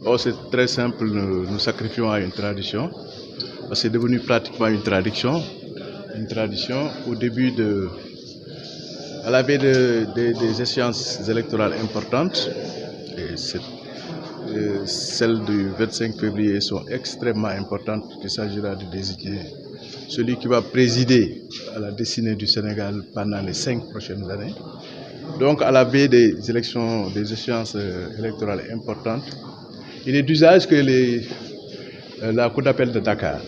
Oh, c'est très simple, nous sacrifions à une tradition. C'est devenu pratiquement une tradition. Une tradition au début à la veille des échéances électorales importantes. Et celles du 25 février sont extrêmement importantes. Il s'agira de désigner celui qui va présider à la destinée du Sénégal pendant les 5 prochaines années. Donc, à la veille des élections, des échéances électorales importantes, il est d'usage que la Cour d'appel de Dakar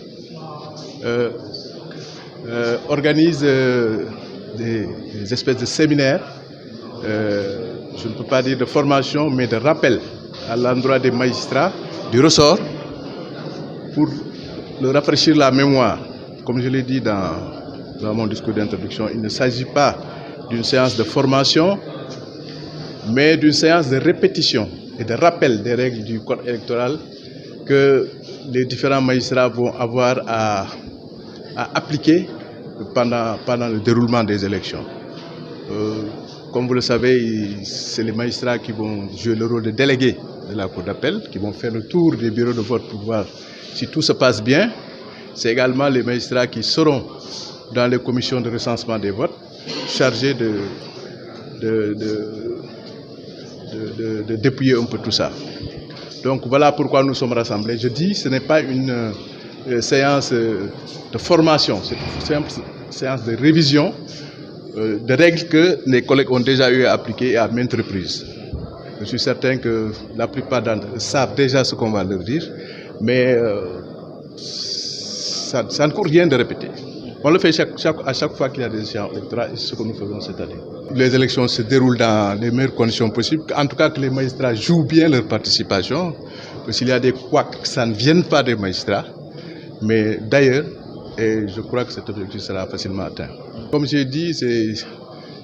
organise des espèces de séminaires, je ne peux pas dire de formation, mais de rappel à l'endroit des magistrats du ressort pour leur rafraîchir la mémoire. Comme je l'ai dit dans mon discours d'introduction, il ne s'agit pas d'une séance de formation, mais d'une séance de répétition et de rappel des règles du code électoral que les différents magistrats vont avoir à appliquer pendant le déroulement des élections. Comme vous le savez, c'est les magistrats qui vont jouer le rôle de délégués de la Cour d'appel, qui vont faire le tour des bureaux de vote pour voir si tout se passe bien. C'est également les magistrats qui seront dans les commissions de recensement des votes, chargés de dépouiller un peu tout ça. Donc voilà pourquoi nous sommes rassemblés. Je dis, ce n'est pas une séance de formation, c'est une séance de révision de règles que les collègues ont déjà eu à appliquer à maintes reprises. Je suis certain que la plupart d'entre eux savent déjà ce qu'on va leur dire, mais ça ne coûte rien de répéter. On le fait à chaque fois qu'il y a des élections électorales, et c'est ce que nous faisons cette année. Les élections se déroulent dans les meilleures conditions possibles, en tout cas que les magistrats jouent bien leur participation, que s'il y a des couacs, que ça ne vienne pas des magistrats, mais d'ailleurs, et je crois que cet objectif sera facilement atteint. Comme j'ai dit,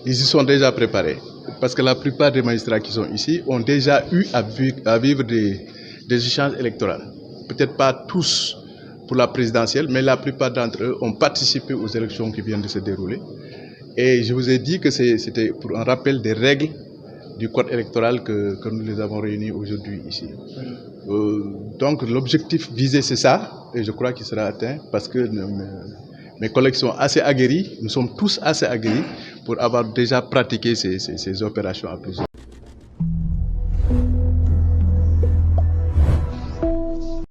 ils y sont déjà préparés, parce que la plupart des magistrats qui sont ici ont déjà eu à vivre des échanges électoraux. Peut-être pas tous pour la présidentielle, mais la plupart d'entre eux ont participé aux élections qui viennent de se dérouler. Et je vous ai dit que c'était pour un rappel des règles du code électoral que nous les avons réunis aujourd'hui ici. Donc l'objectif visé, c'est ça, et je crois qu'il sera atteint, parce que mes collègues sont assez aguerris, nous sommes tous assez aguerris pour avoir déjà pratiqué ces opérations à plusieurs.